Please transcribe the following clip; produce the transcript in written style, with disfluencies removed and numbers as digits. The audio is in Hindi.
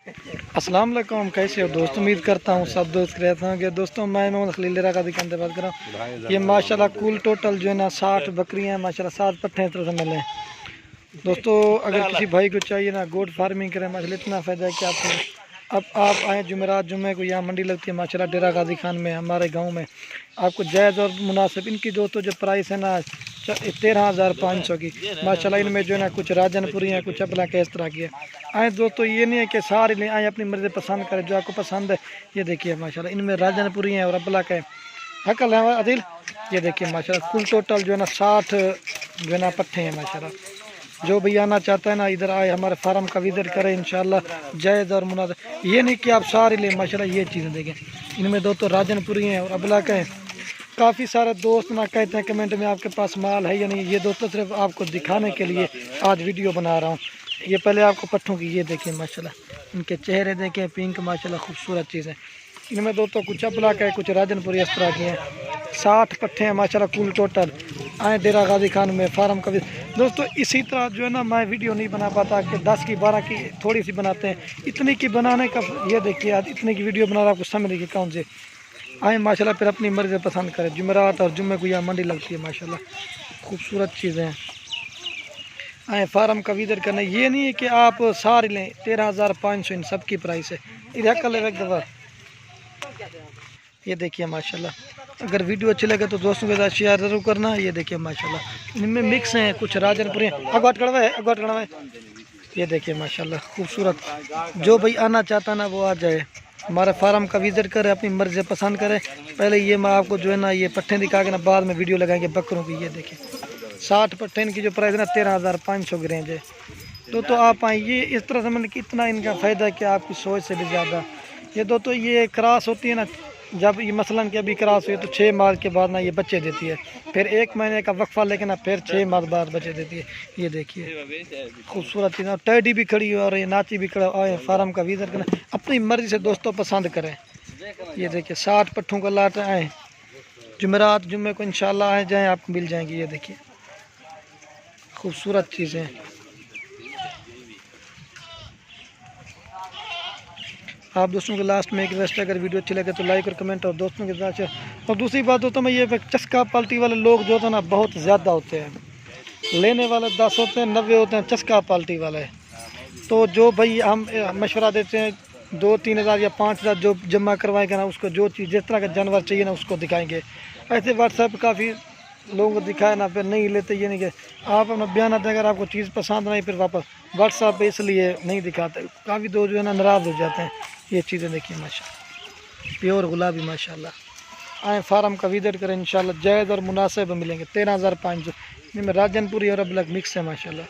अस्सलाम वालेकुम, कैसे हो दोस्त? उम्मीद करता हूँ सब दोस्त रहते होंगे। दोस्तों मैं मोहम्मद खलील का दुकान से बात कर रहा हूँ। ये माशाल्लाह कुल टोटल जो है ना 60 बकरियाँ माशाल्लाह 7 पट्टे इस तरह से मिले हैं। दोस्तों अगर किसी भाई को चाहिए ना गोट फार्मिंग करें माशाल्लाह, इतना फ़ायदा है कि आपको अब आप आए जुमेरात जुम्मे को, यहाँ मंडी लगती है माशाल्लाह डेरा गाजी खान में हमारे गाँव में। आपको जायज़ और मुनासिब इनकी दोस्तों जो प्राइस है ना 13,500 की माशाल्लाह। इनमें जो है ना कुछ राजनपुरी हैं, कुछ अपना के इस तरह की है। आए दोस्तों ये नहीं है कि सारे ले आए, अपनी मर्ज़ी पसंद करें जो आपको पसंद है। ये देखिए माशाल्लाह इनमें राजनपुरी हैं और अबला के हकल है अदिल। ये देखिए माशाल्लाह कुल टोटल जो है ना 60 जो है ना पट्टे हैं माशाल्लाह। जो भी आना चाहता है ना इधर आए, हमारे फार्म का विजिट करें इंशाल्लाह जायज़ और मुनासिब। ये नहीं कि आप सारे ले माशाल्लाह। ये चीज़ें देखें इनमें दोस्तों राजनपुरी हैं और अबला के हैं। काफ़ी सारे दोस्त ना कहते हैं कमेंट में आपके पास माल है या नहीं। ये दोस्तों सिर्फ आपको दिखाने के लिए आज वीडियो बना रहा हूँ। ये पहले आपको पट्टों की ये देखिए माशाल्लाह, इनके चेहरे देखें पिंक माशाल्लाह खूबसूरत चीज़ है। इनमें दोस्तों कुछ अबला का है, कुछ राजनपुरी इस तरह के हैं। 60 पट्टे हैं माशाल्लाह कुल टोटल। आए डेरा गाजी खान में फार्म का भी दोस्तों। इसी तरह जो है ना मैं वीडियो नहीं बना पाता कि 10 की 12 की थोड़ी सी बनाते हैं, इतनी की बनाने का ये देखिए आज इतने की वीडियो बना रहा आपको समझ लीजिए कौन से आए माशाल्लाह। फिर अपनी मर्ज़ी से पसंद करें। जुमेरात और जुम्मे को यहाँ मंडी लगती है माशाल्लाह, खूबसूरत चीज़ें हैं। आए फार्म का विजिट करना। ये नहीं है कि आप सारे लें। 13,500 इन सब की प्राइस है। इधर कल एक दफ़ा ये देखिए माशाल्लाह। अगर वीडियो अच्छी लगे तो दोस्तों के साथ शेयर ज़रूर करना। ये देखिए माशाल्लाह इनमें मिक्स हैं, कुछ राजनपुरी अगवाट कड़वा है। ये देखिए माशाल्लाह खूबसूरत। जो भाई आना चाहता ना वो आ जाए, हमारे फार्म का विजिट करें, अपनी मर्ज़ी से पसंद करें। पहले ये मैं आपको जो है ना ये पट्टे दिखा के ना बाद में वीडियो लगाएंगे बकरों की। ये देखिए 60 पट्टे इनकी जो प्राइस है ना 13,500 की रेंज है। तो आप आइए इस तरह से मैंने कि इतना इनका फ़ायदा है कि आपकी सोच से भी ज़्यादा। ये दोस्तों ये क्रॉस होती है ना, जब ये मसलन कि अभी क्रॉस हुई तो 6 माह के बाद ना ये बच्चे देती है, फिर 1 महीने का वक्फा लेके ना फिर 6 माह बाद बच्चे देती है। ये देखिए खूबसूरत चीज़। टैडी भी खड़ी है और ये नाची भी खड़ा है। फार्म का विजिट करना, अपनी मर्ज़ी से दोस्तों पसंद करें। ये देखिए 60 पट्ठों का लाट आए जुमेरात जुम्मे को इंशाल्लाह आए जाएँ आपको मिल जाएंगी। ये देखिए खूबसूरत चीज़ें। आप दोस्तों के लास्ट में एक रिक्वेस्ट है, अगर वीडियो अच्छी लगे तो लाइक और कमेंट और दोस्तों के साथ शेयर। और दूसरी बात होता है मैं ये चस्का पाल्टी वाले लोग जो होते हैं ना बहुत ज़्यादा होते हैं। लेने वाले 10 होते हैं, 90 होते हैं चस्का पाल्टी वाले। तो जो भाई हम मशवरा देते हैं 2-3 हज़ार या 5,000 जो जमा करवाएंगे ना उसको जो चीज़ जिस तरह का जानवर चाहिए ना उसको दिखाएंगे। ऐसे व्हाट्सएप काफ़ी लोगों को दिखाया ना फिर नहीं लेते। ये नहीं कि आप अपना बयान आते अगर आपको चीज़ पसंद नहीं फिर वापस व्हाट्सएप पे इसलिए नहीं दिखाते। काफ़ी दो जो है ना नाराज़ हो जाते हैं। ये चीज़ें देखिए माशाल्लाह प्योर गुलाबी माशाल्लाह। आए फार्म का विजिट करें इंशाल्लाह जायज़ और मुनासिब मिलेंगे। 13,500 इनमें राजनपुरी और अबलग मिक्स है माशाल्लाह।